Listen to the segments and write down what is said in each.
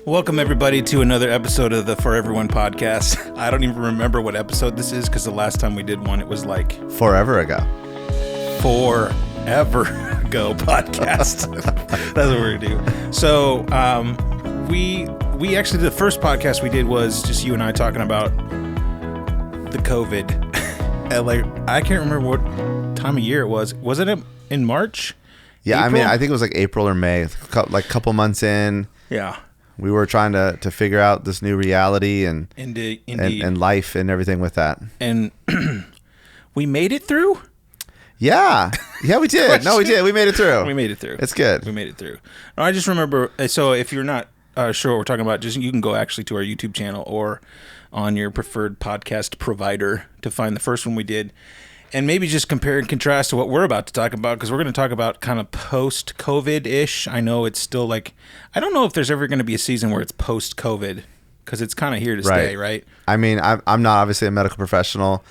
Welcome, everybody, to another episode of the For Everyone podcast. I don't even remember what episode this is because the last time we did one, it was like... Forever ago podcast. That's what we're going to do. So, we actually, the first podcast we did was just you and I talking about the COVID. I can't remember what time of year it was. Wasn't it in March? Yeah, April? I mean, I think it was like April or May, like a couple months in. Yeah. We were trying to figure out this new reality and Indeed. and life and everything with that. And we made it through? Yeah, we did. No, we did. We made it through. We made it through. It's good. We made it through. I just remember, so if you're not sure what we're talking about, just you can go actually to our YouTube channel or on your preferred podcast provider to find the first one we did. And maybe just compare and contrast to what we're about to talk about, because we're going to talk about kind of post-COVID-ish. I know it's still like, I don't know if there's ever going to be a season where it's post-COVID, because it's kind of here to stay, right? I mean, I'm not obviously a medical professional,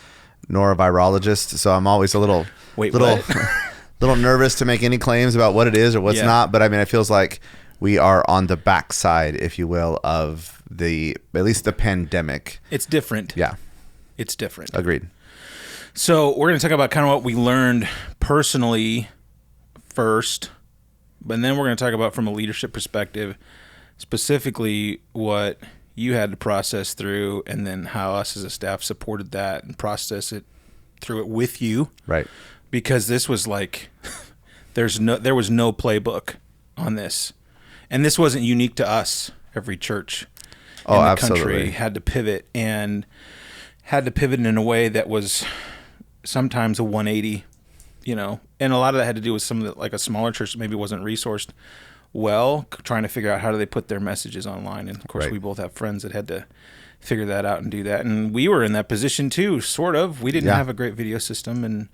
nor a virologist, so I'm always a little nervous to make any claims about what it is or what's not. But I mean, it feels like we are on the backside, if you will, of at least the pandemic. It's different. Yeah. It's different. Agreed. So we're going to talk about kind of what we learned personally first, but then we're going to talk about from a leadership perspective, specifically what you had to process through, and then how us as a staff supported that and process it through it with you. Right. Because this was like, there was no playbook on this, and this wasn't unique to us. Every church in the country had to pivot, and had to pivot in a way that was sometimes a 180, and a lot of that had to do with some of the, like a smaller church that maybe wasn't resourced well, trying to figure out how do they put their messages online. And of course, we both have friends that had to figure that out and do that. And we were in that position too, sort of. We didn't have a great video system, and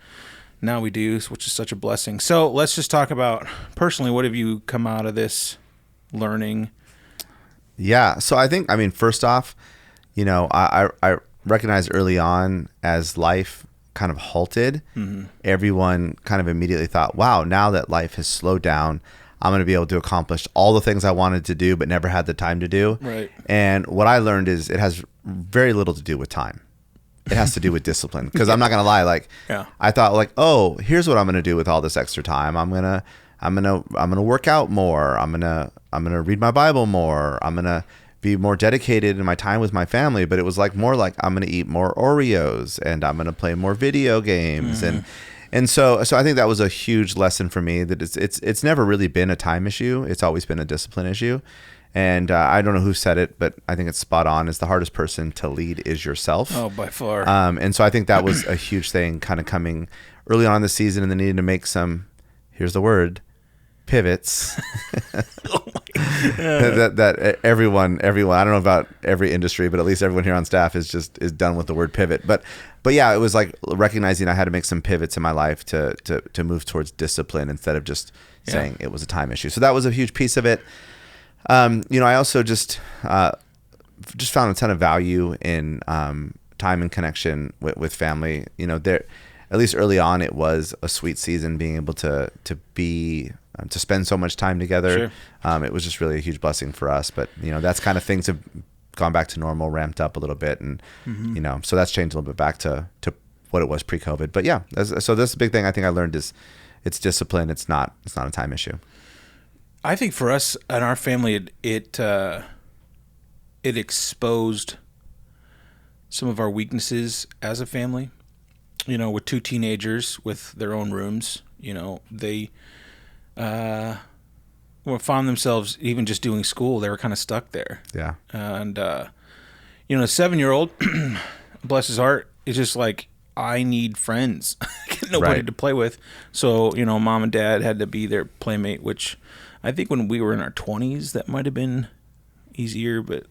now we do, which is such a blessing. So let's just talk about personally, what have you come out of this learning? Yeah. So I think, first off, I recognized early on as life kind of halted, everyone kind of immediately thought, wow, now that life has slowed down, I'm going to be able to accomplish all the things I wanted to do but never had the time to do. Right. And what I learned is it has very little to do with time. It has to do with discipline. Because I'm not going to lie, I thought oh, here's what I'm going to do with all this extra time. I'm going to work out more. I'm going to read my Bible more. I'm going to be more dedicated in my time with my family. But it was more like I'm going to eat more Oreos, and I'm going to play more video games. And so I think that was a huge lesson for me, that it's never really been a time issue. It's always been a discipline issue. And I don't know who said it, but I think it's spot on. Is the hardest person to lead is yourself. Oh, by far. And so I think that was a huge thing kind of coming early on in the season, and then needing to make some, here's the word, pivots. that everyone, I don't know about every industry, but at least everyone here on staff is done with the word pivot. But yeah, it was like recognizing I had to make some pivots in my life to move towards discipline instead of just saying it was a time issue. So that was a huge piece of it. I also just found a ton of value in time and connection with family. There, at least early on, it was a sweet season being able to spend so much time together. Sure. It was just really a huge blessing for us. But that's kind of things have gone back to normal, ramped up a little bit, and so that's changed a little bit back to what it was pre-COVID. But yeah, so this big thing I think I learned is it's discipline. It's not a time issue. I think for us and our family, it exposed some of our weaknesses as a family. With two teenagers with their own rooms, they found themselves even just doing school. They were kind of stuck there. Yeah. And a 7-year-old, bless his heart, is just like, I need friends. Get nobody to play with. So mom and dad had to be their playmate, which I think when we were in our 20s, that might have been easier, but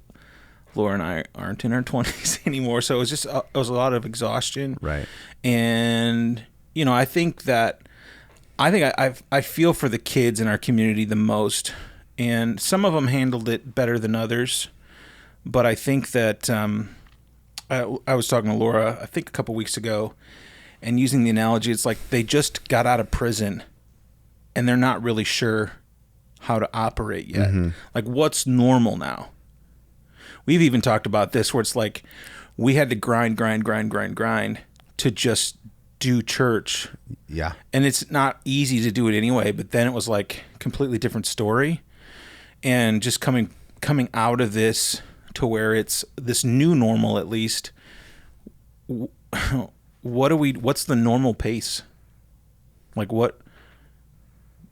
Laura and I aren't in our 20s anymore. So it was a lot of exhaustion. Right. And, I think I feel for the kids in our community the most, and some of them handled it better than others. But I think that I was talking to Laura, I think a couple weeks ago, and using the analogy, it's like they just got out of prison and they're not really sure how to operate yet. Mm-hmm. Like, what's normal now? we've even talked about this where it's like we had to grind to just do church. Yeah. And it's not easy to do it anyway, but then it was like completely different story. And just coming out of this to where it's this new normal, at least, what's the normal pace? Like what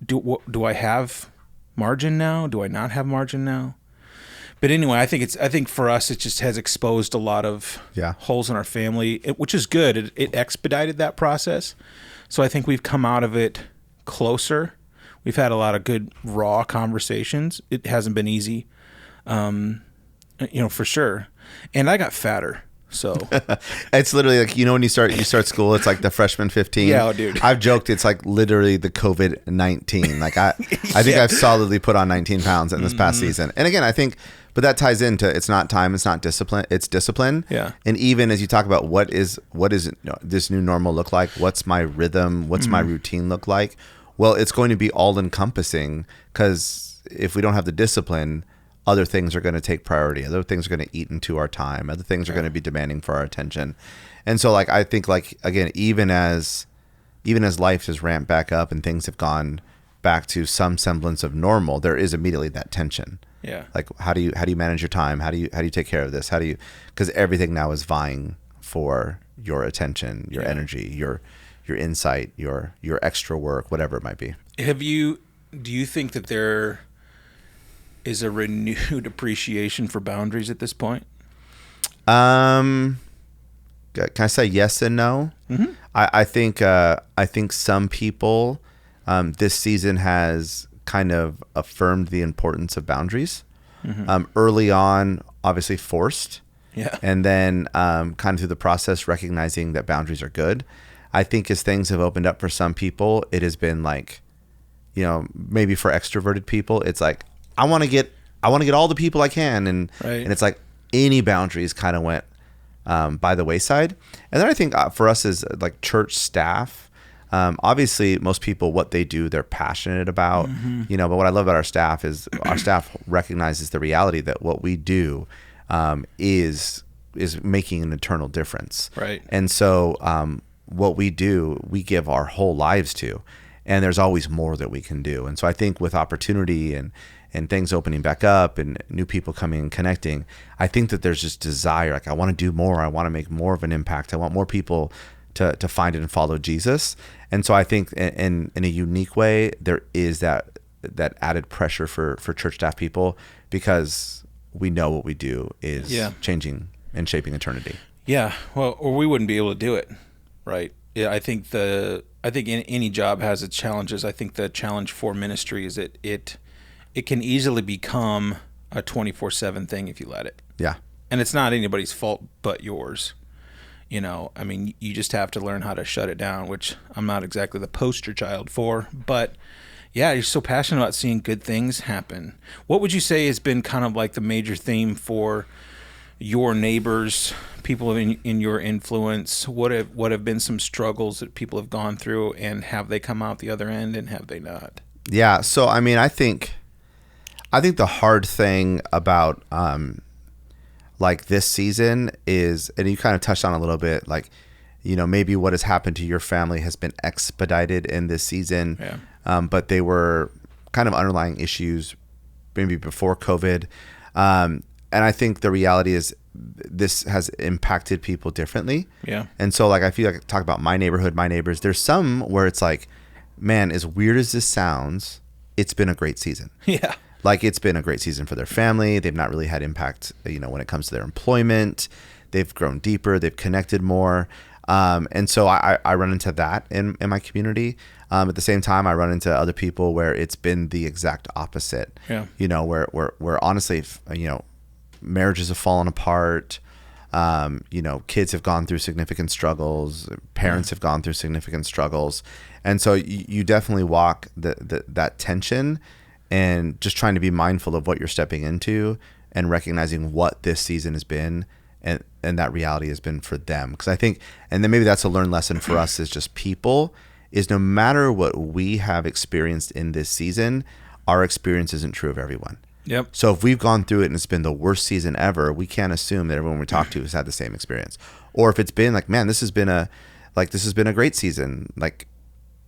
do I have margin now? Do I not have margin now? But anyway, I think for us, it just has exposed a lot of holes in our family, which is good. It expedited that process. So I think we've come out of it closer. We've had a lot of good raw conversations. It hasn't been easy, for sure. And I got fatter. So it's literally like, when you start school, it's like the freshman 15. Yeah, dude. I've joked it's like literally the COVID-19. Like I think I've solidly put on 19 pounds in this past season. And again, I think, but that ties into, it's not time, it's not discipline, it's discipline. Yeah. And even as you talk about what is this new normal look like? What's my rhythm? What's my routine look like? Well, it's going to be all encompassing, because if we don't have the discipline, other things are going to take priority. Other things are going to eat into our time. Other things are going to be demanding for our attention. And so I think again, even as life has ramped back up and things have gone back to some semblance of normal, there is immediately that tension. Yeah. Like how do you manage your time? How do you take care of this? Because everything now is vying for your attention, your energy, your insight, your extra work, whatever it might be. Do you think that there is a renewed appreciation for boundaries at this point? Can I say yes and no? Mm-hmm. I think some people, this season has kind of affirmed the importance of boundaries. Mm-hmm. Early on, obviously forced. Yeah. And then kind of through the process, recognizing that boundaries are good. I think as things have opened up for some people, it has been like, maybe for extroverted people, it's like, I want to get all the people I can. And it's like any boundaries kind of went by the wayside. And then I think for us as like church staff, obviously most people, what they do, they're passionate about, but what I love about our staff is our staff recognizes the reality that what we do is making an eternal difference. Right. And so what we do, we give our whole lives to, and there's always more that we can do. And so I think with opportunity and things opening back up and new people coming and connecting, I think that there's just desire. Like I want to do more. I want to make more of an impact. I want more people to find it and follow Jesus. And so I think in a unique way, there is that added pressure for church staff people, because we know what we do is changing and shaping eternity. Yeah. Well, or we wouldn't be able to do it. Right. Yeah. I think any job has its challenges. I think the challenge for ministry is that it can easily become a 24/7 thing if you let it. Yeah. And it's not anybody's fault but yours. I mean, you just have to learn how to shut it down, which I'm not exactly the poster child for. But yeah, you're so passionate about seeing good things happen. What would you say has been kind of like the major theme for your neighbors, people in your influence? What have been some struggles that people have gone through, and have they come out the other end, and have they not? Yeah. So, I mean, I think the hard thing about like this season is, and you kind of touched on a little bit, like, maybe what has happened to your family has been expedited in this season. Yeah. But they were kind of underlying issues maybe before COVID. And I think the reality is this has impacted people differently. Yeah. And so like, I feel like I talk about my neighborhood, my neighbors, there's some where it's like, man, as weird as this sounds, it's been a great season. Yeah. Like it's been a great season for their family. They've not really had impact, when it comes to their employment. They've grown deeper. They've connected more. And so I run into that in my community. At the same time, I run into other people where it's been the exact opposite. Yeah. Where honestly, marriages have fallen apart. Kids have gone through significant struggles. Parents have gone through significant struggles. And so you definitely walk that tension, and just trying to be mindful of what you're stepping into and recognizing what this season has been and that reality has been for them. Because I think, and then maybe that's a learned lesson for us as just people, is no matter what we have experienced in this season, our experience isn't true of everyone. Yep. So if we've gone through it and it's been the worst season ever, we can't assume that everyone we talk to has had the same experience. Or if it's been like, man, this has been a great season. Like,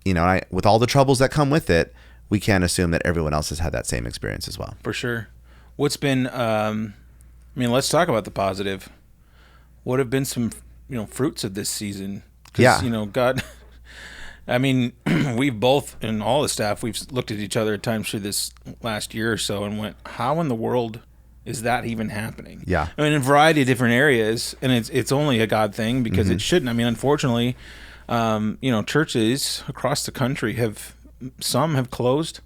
with all the troubles that come with it, we can't assume that everyone else has had that same experience as well. For sure. What's been, let's talk about the positive. What have been some, fruits of this season? 'Cause, God, we've both, and all the staff, we've looked at each other at times through this last year or so and went, how in the world is that even happening? Yeah. In a variety of different areas, and it's only a God thing because it shouldn't. Unfortunately, churches across the country some have closed.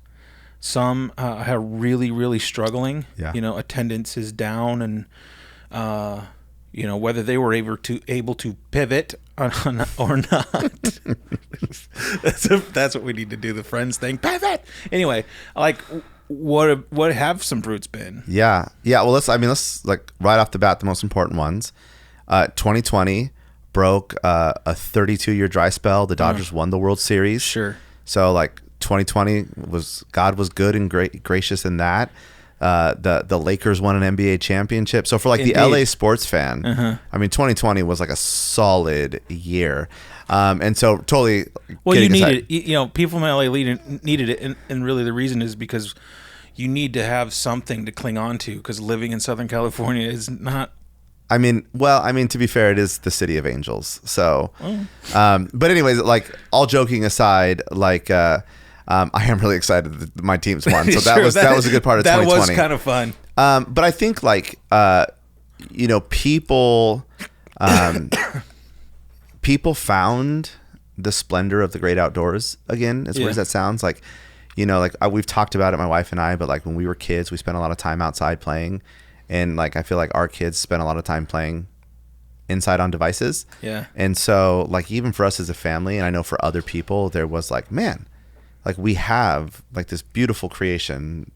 Some are really, really struggling. Yeah. Attendance is down, and whether they were able to pivot or not. That's what we need to do. The Friends thing, pivot. Anyway, what have some fruits been? Yeah. Well, let's like right off the bat, the most important ones. 2020 broke a 32-year dry spell. The Dodgers won the World Series. Sure. So 2020 God was good and gracious in that. The Lakers won an NBA championship. So for the LA sports fan, 2020 was a solid year. And so totally. Well, you needed it. People in LA needed it, and really the reason is because you need to have something to cling on to, because living in Southern California is not. To be fair, it is the city of angels. So, but anyways, all joking aside, I am really excited that my team's won. So that was a good part of 2020. That was kind of fun. But I think people found the splendor of the great outdoors again, as weird as that sounds. We've talked about it, my wife and I, but when we were kids, we spent a lot of time outside playing. And I feel like our kids spend a lot of time playing inside on devices. Yeah. And so even for us as a family, and I know for other people, there was we have this beautiful creation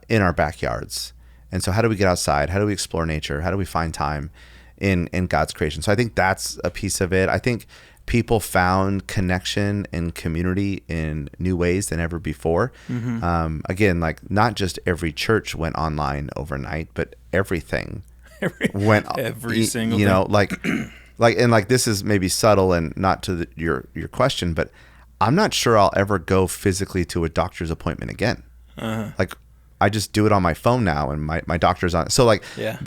in our backyards. And so how do we get outside? How do we explore nature? How do we find time in God's creation? So I think that's a piece of it. I think people found connection and community in new ways than ever before. Again, not just every church went online overnight, but everything went every single thing. And this is maybe subtle and not to your question, but I'm not sure I'll ever go physically to a doctor's appointment again. I just do it on my phone now, and my doctor's on. So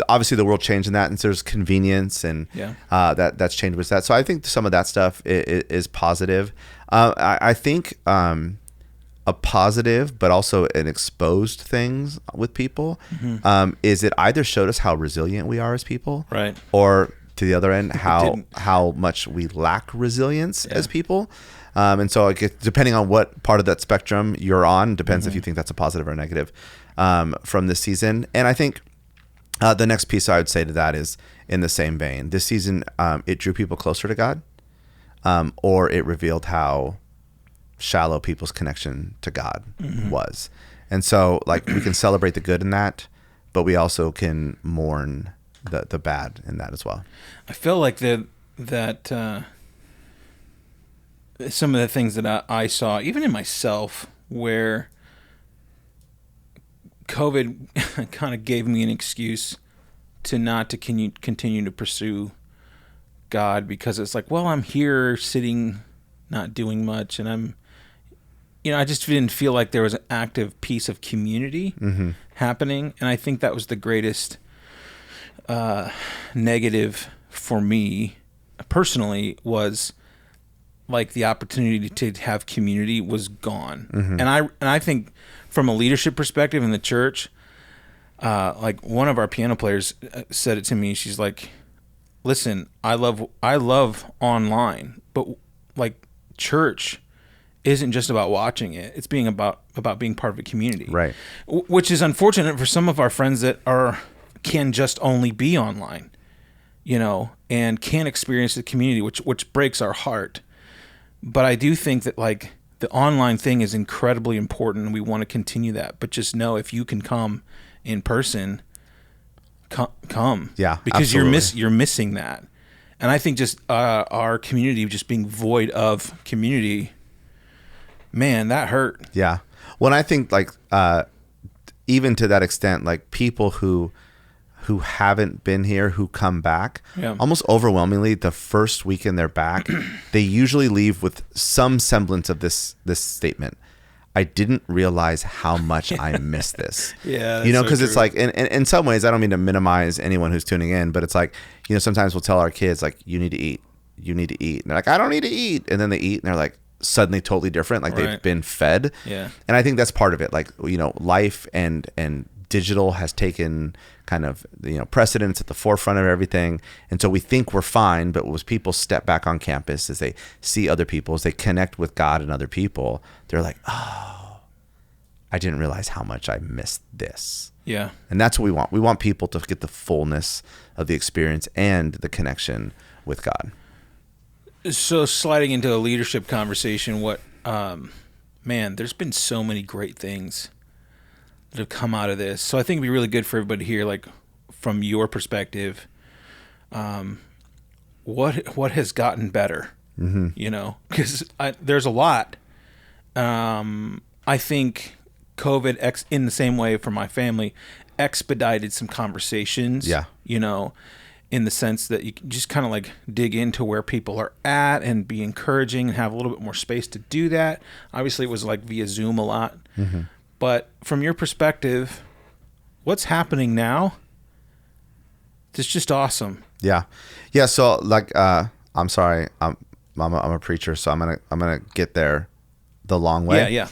obviously the world changed in that, and so there's convenience, and that's changed with that. So I think some of that stuff is positive. I think a positive, but also an exposed things with people is it either showed us how resilient we are as people, right, or to the other end how much we lack resilience as people. And so depending on what part of that spectrum you're on, depends if you think that's a positive or a negative from this season. And I think the next piece I would say to that is in the same vein. This season, it drew people closer to God, or it revealed how shallow people's connection to God was. And so we can celebrate the good in that, but we also can mourn the bad in that as well. I feel like that some of the things that I saw, even in myself, where COVID kind of gave me an excuse to not to continue to pursue God, because it's I'm here sitting, not doing much, and I just didn't feel like there was an active piece of community happening, and I think that was the greatest negative for me personally, was the opportunity to have community was gone. And I think from a leadership perspective in the church, one of our piano players said it to me. She's like, listen, I love online, but church isn't just about watching it. It's being about being part of a community. Right. Which is unfortunate for some of our friends that can just only be online, and can't experience the community, which breaks our heart. But I do think that the online thing is incredibly important, and we want to continue that. But just know, if you can come in person, come. Yeah, because absolutely. you're missing that. And I think just our community just being void of community, man, that hurt. Yeah. Well, I think even to that extent, like people who haven't been here, who come back, almost overwhelmingly, the first weekend they're back, they usually leave with some semblance of this statement. I didn't realize how much I missed this. Yeah. You know, because it's like, in some ways, I don't mean to minimize anyone who's tuning in, but it's like, you know, sometimes we'll tell our kids, like, you need to eat. You need to eat. And they're like, I don't need to eat. And then they eat and they're like, suddenly totally different. Like they've been fed. Yeah. And I think that's part of it. Like, you know, life and digital has taken kind of, you know, precedence at the forefront of everything. And so we think we're fine, but as people step back on campus, as they see other people, as they connect with God and other people, they're like, oh, I didn't realize how much I missed this. Yeah. And that's what we want. We want people to get the fullness of the experience and the connection with God. So sliding into a leadership conversation, man, there's been so many great things that have come out of this. So I think it'd be really good for everybody to hear, like, from your perspective, what has gotten better, you know, because there's a lot. I think COVID, in the same way for my family, expedited some conversations, you know, in the sense that you can just kind of like dig into where people are at and be encouraging and have a little bit more space to do that. Obviously, it was like via Zoom a lot. But from your perspective, what's happening now? It's just awesome. Yeah. So like, I'm sorry, I'm a preacher, so I'm gonna get there the long way. Yeah.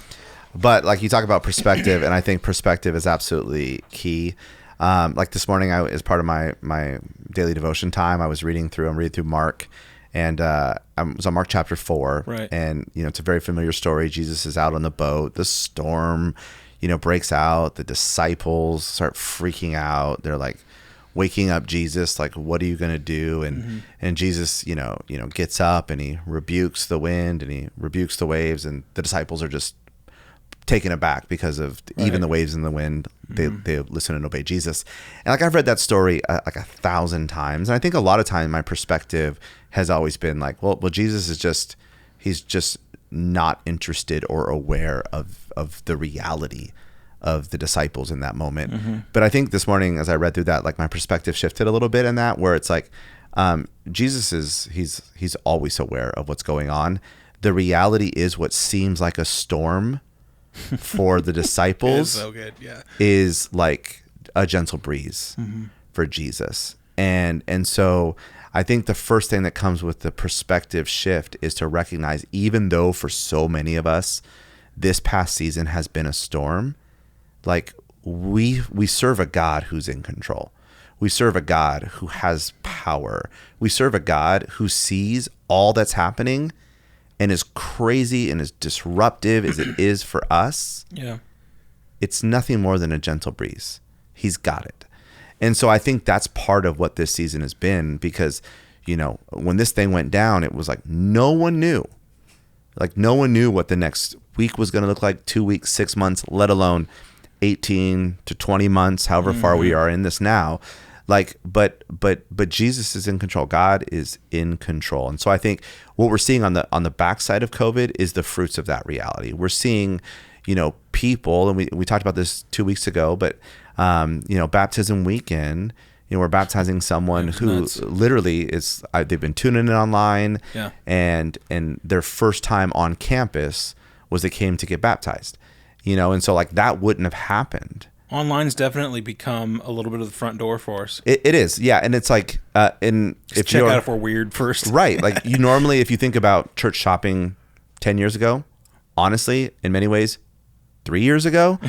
But like you talk about perspective, and I think perspective is absolutely key. Like this morning, as part of my daily devotion time, I'm reading through Mark, and I was on Mark chapter 4. Right. And, you know, it's a very familiar story. Jesus is out on the boat. The storm, you know, breaks out. The disciples start freaking out. They're like waking up Jesus, like, what are you going to do? And Jesus, you know, gets up and he rebukes the wind and he rebukes the waves, and the disciples are just taken aback because of even the waves and the wind. They listen and obey Jesus. And like, I've read that story like 1,000 times. And I think a lot of time my perspective has always been like, well, Jesus is he's just not interested or aware of the reality of the disciples in that moment. But I think this morning, as I read through that, like my perspective shifted a little bit in that, where it's like, Jesus he's always aware of what's going on. The reality is what seems like a storm for the disciples so good. Yeah. is like a gentle breeze for Jesus. And so I think the first thing that comes with the perspective shift is to recognize, even though for so many of us, this past season has been a storm, like we serve a God who's in control. We serve a God who has power. We serve a God who sees all that's happening, and as crazy and as disruptive as it is for us, it's nothing more than a gentle breeze. He's got it. And so I think that's part of what this season has been, because, you know, when this thing went down, it was like no one knew. Like no one knew what the next week was going to look like, 2 weeks, 6 months, let alone 18 to 20 months, however far we are in this now. Like, but Jesus is in control. God is in control. And so I think what we're seeing on the backside of COVID is the fruits of that reality. We're seeing, you know, people, and we talked about this 2 weeks ago, but, you know, baptism weekend, you know, we're baptizing someone who literally they've been tuning in online, and their first time on campus was they came to get baptized, you know, and so like that wouldn't have happened. Online's definitely become a little bit of the front door for us. It is, yeah, and it's like, if check out if we're weird first, right? Like you normally, if you think about church shopping 10 years ago, honestly, in many ways, 3 years ago,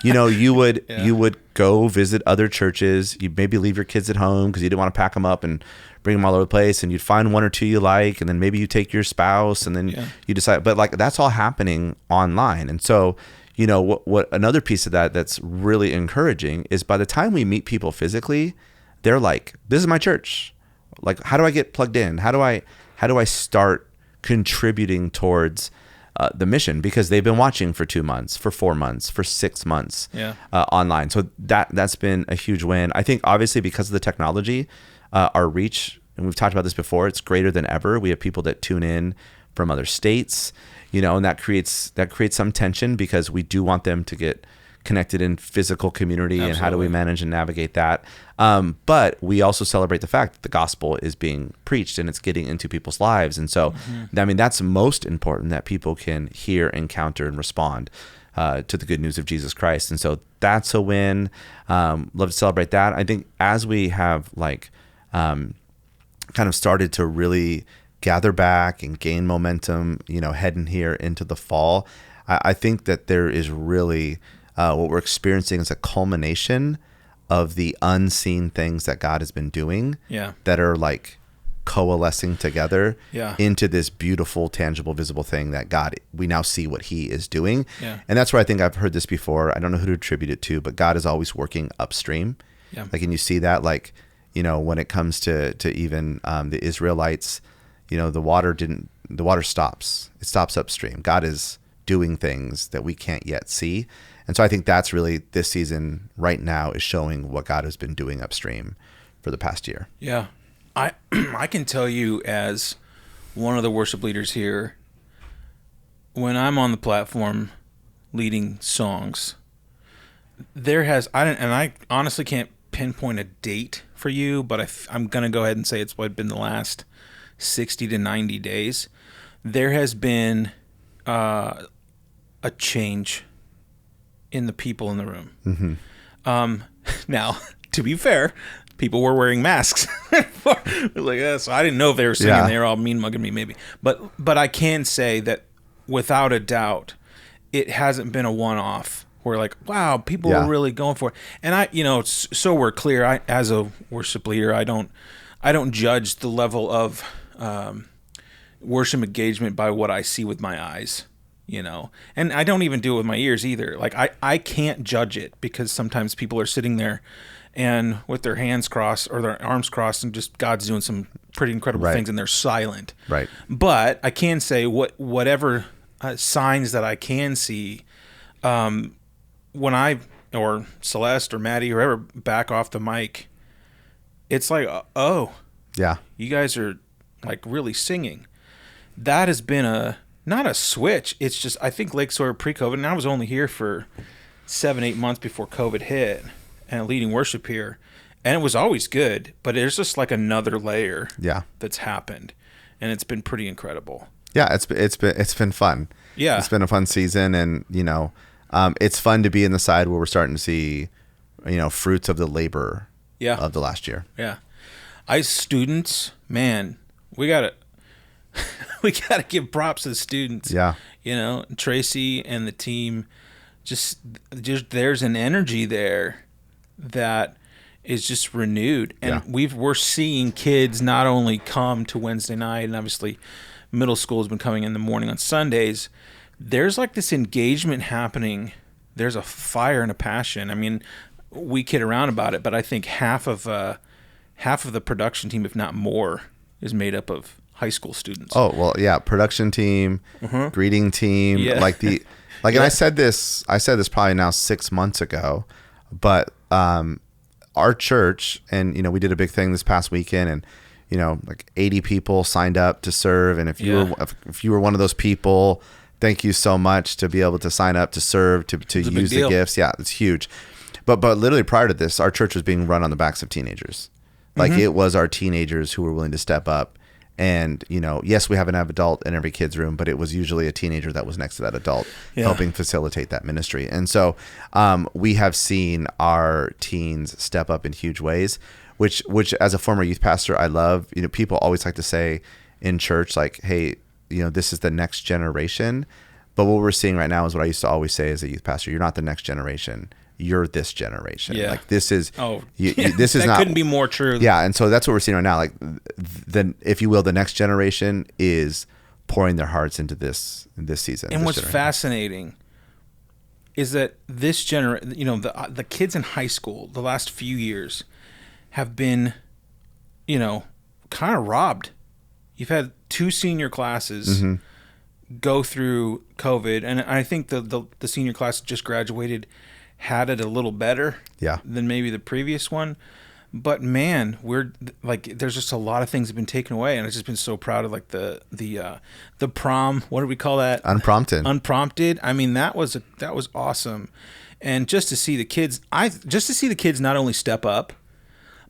you know, you would go visit other churches. You'd maybe leave your kids at home because you didn't want to pack them up and bring them all over the place, and you'd find one or two you like, and then maybe you take your spouse, and then you decide. But like that's all happening online, and so. You know, what another piece of that's really encouraging is by the time we meet people physically, they're like, this is my church. Like, how do I get plugged in? How do I start contributing towards the mission? Because they've been watching for 2 months, for 4 months, for 6 months online. So that's been a huge win. I think obviously because of the technology, our reach, and we've talked about this before, it's greater than ever. We have people that tune in from other states. You know, and that creates some tension because we do want them to get connected in physical community. Absolutely. And how do we manage and navigate that? But we also celebrate the fact that the gospel is being preached and it's getting into people's lives. And so, I mean, that's most important, that people can hear, encounter, and respond to the good news of Jesus Christ. And so that's a win. Love to celebrate that. I think as we have kind of started to really gather back and gain momentum, heading here into the fall, I think that there is really what we're experiencing is a culmination of the unseen things that God has been doing that are like coalescing together into this beautiful, tangible, visible thing that we now see what he is doing. And that's where I think I've heard this before. I don't know who to attribute it to, but God is always working upstream. Like, and you see that, like, when it comes to even the Israelites, the water stops. It stops upstream. God is doing things that we can't yet see. And so I think that's really this season right now is showing what God has been doing upstream for the past year. Yeah. I can tell you, as one of the worship leaders here, when I'm on the platform leading songs, I honestly can't pinpoint a date for you, but I'm going to go ahead and say it's been the last 60 to 90 days. There has been a change in the people in the room. Now, to be fair, people were wearing masks. So I didn't know if they were singing. They were all mean mugging me, maybe. But I can say that without a doubt, it hasn't been a one-off where, like, wow, people are really going for it. And so we're clear. As a worship leader, I don't judge the level of worship engagement by what I see with my eyes. And I don't even do it with my ears either. Like, I can't judge it, because sometimes people are sitting there and with their hands crossed or their arms crossed, and just God's doing some pretty incredible things, and they're silent. Right. But I can say whatever signs that I can see, when or Celeste or Maddie or whoever back off the mic, it's like, oh, yeah, you guys are like really singing. That has been not a switch. It's just, I think Lake Sawyer pre-COVID, and I was only here for 7-8 months before COVID hit, and leading worship here, and it was always good, but there's just like another layer that's happened, and it's been pretty incredible. Yeah, it's been fun. Yeah, it's been a fun season, and it's fun to be in the side where we're starting to see fruits of the labor of the last year. Yeah, students, man, we gotta give props to the students. Yeah, Tracy and the team, just there's an energy there that is just renewed, and we're seeing kids not only come to Wednesday night, and obviously middle school has been coming in the morning on Sundays. There's like this engagement happening. There's a fire and a passion. I mean, we kid around about it, but I think half of the production team, if not more, is made up of high school students. Oh, well, yeah, production team, greeting team, and I said this probably now 6 months ago, but our church, and we did a big thing this past weekend, and like 80 people signed up to serve, and if you were one of those people, thank you so much to be able to sign up to serve, to use the gifts. Yeah, it's huge. But literally prior to this, our church was being run on the backs of teenagers. Like, it was our teenagers who were willing to step up. And, yes, we have an adult in every kid's room, but it was usually a teenager that was next to that adult helping facilitate that ministry. And so we have seen our teens step up in huge ways, which as a former youth pastor, I love. People always like to say in church, like, hey, this is the next generation. But what we're seeing right now is what I used to always say as a youth pastor: you're not the next generation. You're this generation. Yeah. Like, this is, this is that not, couldn't be more true. Yeah. And so that's what we're seeing right now. Like, if you will, the next generation is pouring their hearts into this season. And what's fascinating is that this generation, the kids in high school, the last few years have been, kind of robbed. You've had 2 senior classes go through COVID. And I think the senior class just graduated had it a little better than maybe the previous one. But man, we're like, there's just a lot of things have been taken away, and I've just been so proud of like the prom. What do we call that? Unprompted. I mean, that was awesome. And just to see the kids, not only step up,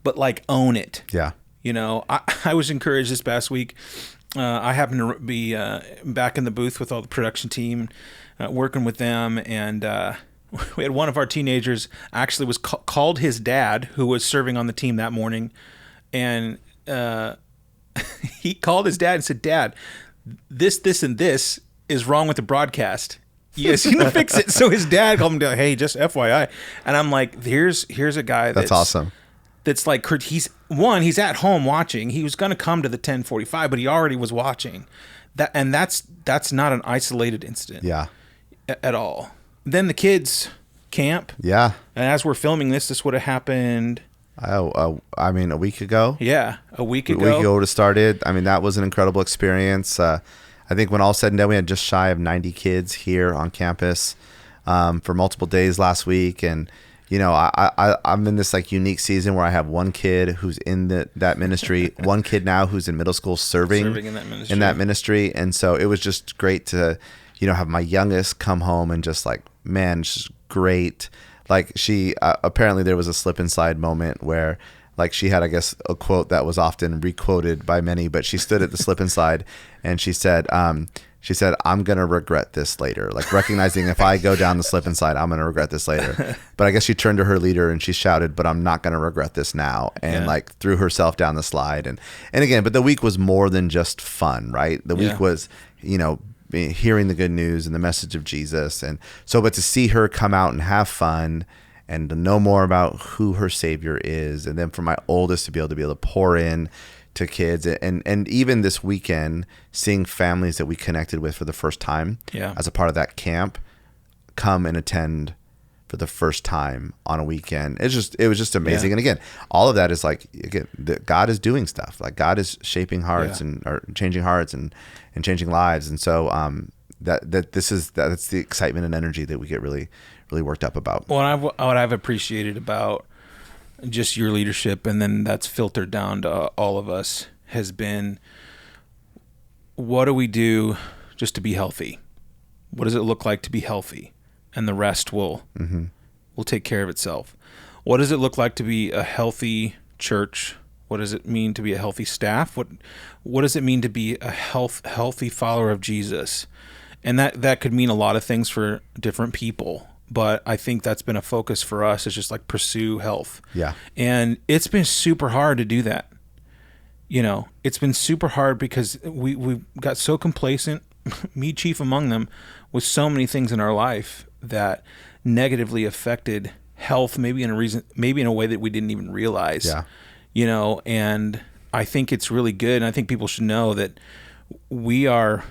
but like own it. Yeah. You know, I was encouraged this past week. I happened to be back in the booth with all the production team, working with them, and we had one of our teenagers actually was called his dad, who was serving on the team that morning, and he called his dad and said, "Dad, this, and this is wrong with the broadcast. You guys need to fix it." So his dad called him down, "Hey, just FYI." And I'm like, here's a guy that's awesome. That's like, he's at home watching. He was going to come to the 10:45, but he already was watching that. And that's not an isolated incident. Yeah. At all. Then the kids camp. Yeah. And as we're filming this would have happened. I mean, a week ago. Yeah. A week ago. A week ago it started. I mean, that was an incredible experience. I think when all said and done, we had just shy of 90 kids here on campus for multiple days last week. And, you know, I'm in this like unique season where I have one kid who's in that ministry, one kid now who's in middle school serving in that ministry. And so it was just great to, you know, have my youngest come home and just like, man, she's great. Like she, apparently there was a slip and slide moment where like she had, I guess, a quote that was often requoted by many, but she stood at the slip and slide and she said, "I'm going to regret this later." Like recognizing if I go down the slip and slide, I'm going to regret this later. But I guess she turned to her leader and she shouted, "But I'm not going to regret this now." And like threw herself down the slide. And again, but the week was more than just fun, right? The week was, you know, hearing the good news and the message of Jesus. And so, but to see her come out and have fun and to know more about who her Savior is. And then for my oldest to be able to pour in to kids, and even this weekend, seeing families that we connected with for the first time as a part of that camp come and attend for the first time on a weekend. It was just amazing. And again, all of that is like, again, God is doing stuff. Like God is shaping hearts or changing hearts and changing lives. And so that's the excitement and energy that we get really, really worked up about. Well, what I've appreciated about just your leadership, and then that's filtered down to all of us, has been, what do we do just to be healthy? What does it look like to be healthy? And the rest will take care of itself. What does it look like to be a healthy church? What does it mean to be a healthy staff? What does it mean to be a healthy follower of Jesus? And that could mean a lot of things for different people. But I think that's been a focus for us, is just like pursue health. Yeah. And it's been super hard to do that. You know, it's been super hard because we got so complacent, me chief among them, with so many things in our life that negatively affected health, maybe in a way that we didn't even realize. Yeah. You know, and I think it's really good, and I think people should know that we are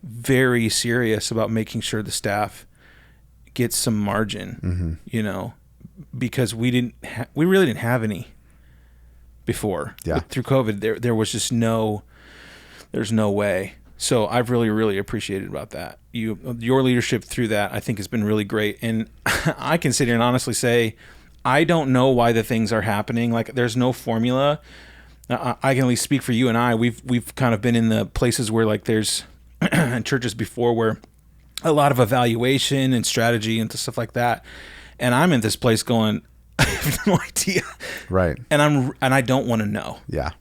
very serious about making sure the staff gets some margin, you know, because we really didn't have any before. Yeah. Through COVID, there was just there's no way. So I've really, really appreciated about that. Your leadership through that, I think, has been really great. And I can sit here and honestly say, I don't know why the things are happening. Like, there's no formula. I can at least speak for you and I. We've kind of been in the places where, like, there's churches before where a lot of evaluation and strategy and stuff like that. And I'm in this place going, I have no idea. Right. And I don't want to know. Yeah.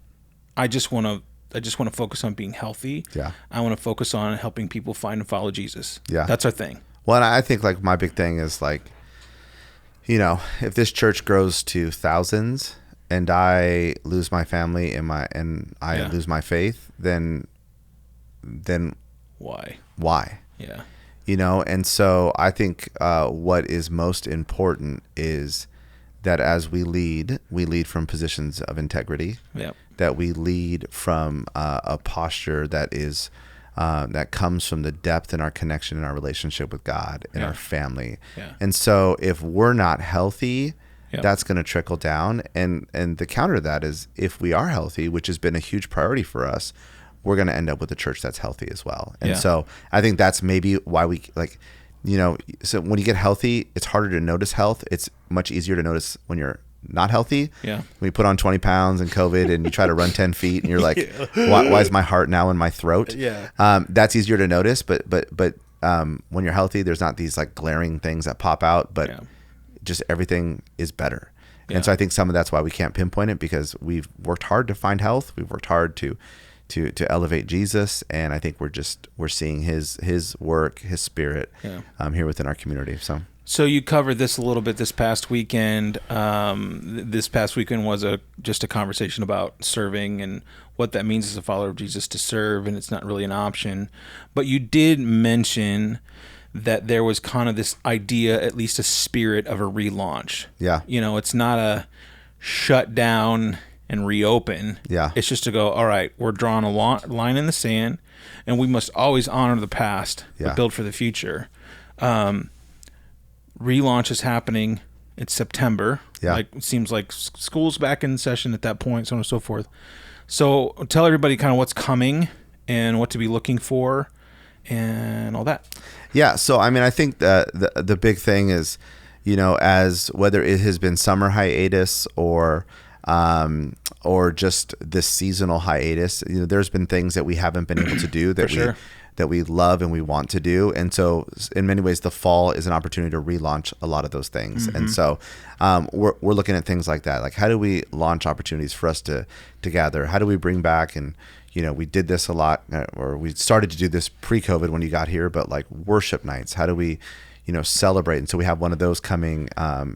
I just want to focus on being healthy. Yeah. I want to focus on helping people find and follow Jesus. Yeah. That's our thing. Well, and I think like my big thing is like, you know, if this church grows to thousands and I lose my family and I lose my faith, then why? Yeah. You know, and so I think what is most important is that as we lead from positions of integrity. Yeah. That we lead from a posture that is that comes from the depth in our connection in our relationship with God in our family. Yeah. And so if we're not healthy, that's going to trickle down. And the counter to that is if we are healthy, which has been a huge priority for us, we're going to end up with a church that's healthy as well. And so I think that's maybe why we like, you know, so when you get healthy, it's harder to notice health. It's much easier to notice when you're not healthy. Yeah. When you put on 20 pounds in COVID and you try to run 10 feet and you're like, why is my heart now in my throat? Yeah. That's easier to notice. But when you're healthy, there's not these like glaring things that pop out. But just everything is better. Yeah. And so I think some of that's why we can't pinpoint it, because we've worked hard to find health. We've worked hard to elevate Jesus. And I think we're seeing his work, his spirit here within our community. So you covered this a little bit this past weekend. This past weekend was just a conversation about serving and what that means as a follower of Jesus to serve, and it's not really an option. But you did mention that there was kind of this idea, at least a spirit of a relaunch. Yeah. It's not a shut down and reopen. Yeah. It's just to go, all right, we're drawing a line in the sand, and we must always honor the past, but build for the future. Relaunch is happening. It's September. Yeah. It seems like school's back in session at that point, so on and so forth. So tell everybody kind of what's coming and what to be looking for and all that. Yeah. So, I think the big thing is, as whether it has been summer hiatus or just this seasonal hiatus, there's been things that we haven't been able to do that we love and we want to do. And so in many ways, the fall is an opportunity to relaunch a lot of those things. Mm-hmm. And so we're looking at things like that. Like, how do we launch opportunities for us to gather? How do we bring back, and we did this a lot, or we started to do this pre-COVID when you got here, but like worship nights, how do we, celebrate? And so we have one of those coming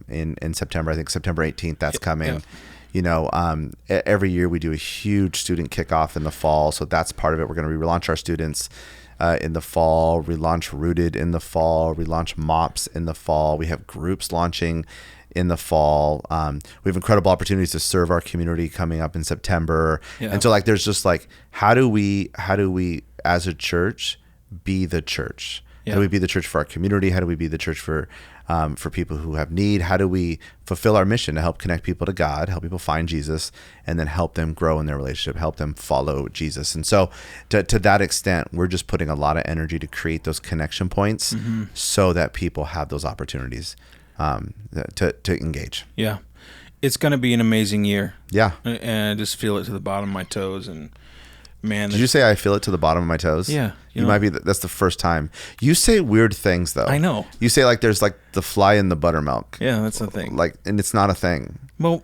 in September. I think September 18th, that's coming. Yeah. Every year we do a huge student kickoff in the fall. So that's part of it. We're going to relaunch our students in the fall, relaunch Rooted in the fall, relaunch MOPS in the fall. We have groups launching in the fall. We have incredible opportunities to serve our community coming up in September. Yeah. And so like, there's just like, how do we as a church be the church? Yeah. How do we be the church for our community? How do we be the church for people who have need? How do we fulfill our mission to help connect people to God, help people find Jesus, and then help them grow in their relationship, help them follow Jesus? And so to that extent, we're just putting a lot of energy to create those connection points so that people have those opportunities to engage. Yeah. It's going to be an amazing year. Yeah. And I just feel it to the bottom of my toes. And man, did you say I feel it to the bottom of my toes? Yeah. You might be. That's the first time. You say weird things though. I know. You say like there's like the fly in the buttermilk. Yeah, that's the thing. Like, and it's not a thing. Well,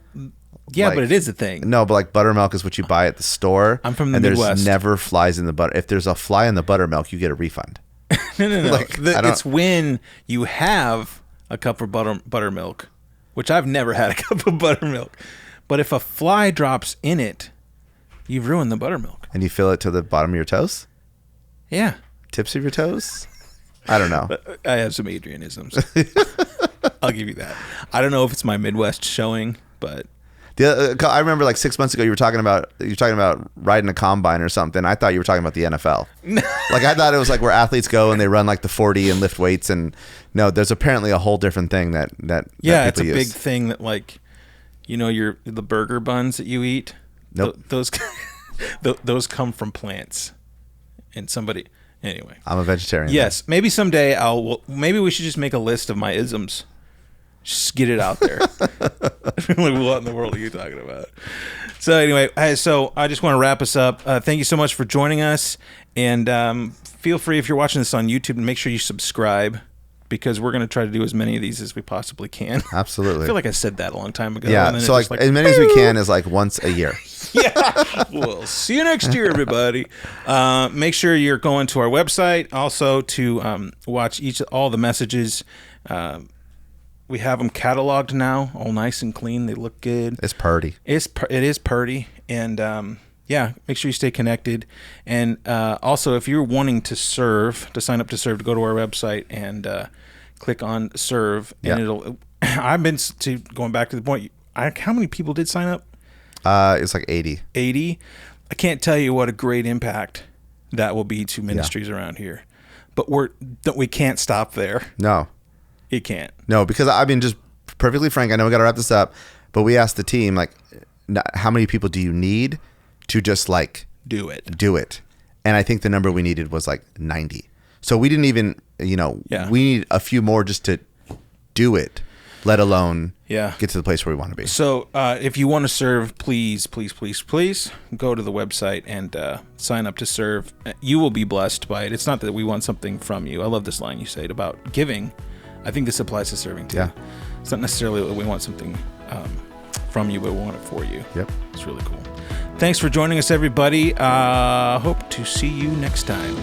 yeah, but it is a thing. No, but like buttermilk is what you buy at the store. I'm from the Midwest. And there's never flies in the butter. If there's a fly in the buttermilk, you get a refund. No. Like, it's when you have a cup of buttermilk, which I've never had a cup of buttermilk. But if a fly drops in it, you've ruined the buttermilk. And you feel it to the bottom of your toes? Yeah. Tips of your toes? I don't know. I have some Adrianisms. I'll give you that. I don't know if it's my Midwest showing, but I remember like 6 months ago you were talking about riding a combine or something. I thought you were talking about the NFL. Like, I thought it was like where athletes go and they run like the 40 and lift weights. And no, there's apparently a whole different thing that it's a big thing that, like, the burger buns that you eat. Nope. Those come from plants. And somebody, anyway. I'm a vegetarian. Yes, maybe someday maybe we should just make a list of my isms. Just get it out there. Like, what in the world are you talking about? So anyway, I just want to wrap us up. Thank you so much for joining us, and feel free, if you're watching this on YouTube, to make sure you subscribe, because we're going to try to do as many of these as we possibly can. Absolutely. I feel like I said that a long time ago. Yeah, so like as many as we can is like once a year. Yeah. We'll see you next year, everybody. Make sure you're going to our website also to watch all the messages. We have them cataloged now, all nice and clean. They look good. It's purty. It is purty. And make sure you stay connected. And also, if you're wanting to sign up to serve, to go to our website and click on serve. And it'll. I've been going back to the point. How many people did sign up? It's like 80. 80. I can't tell you what a great impact that will be to ministries around here. But we can't stop there. No. You can't. No, because I mean, just perfectly frank, I know we got to wrap this up, but we asked the team, like, how many people do you need to just like do it? And I think the number we needed was like 90. So we didn't even, we need a few more just to do it, let alone get to the place where we want to be. So if you want to serve, please go to the website and sign up to serve. You will be blessed by it. It's not that we want something from you. I love this line you said about giving. I think this applies to serving too. Yeah. It's not necessarily that we want something from you, but we want it for you. Yep. It's really cool. Thanks for joining us, everybody. Hope to see you next time.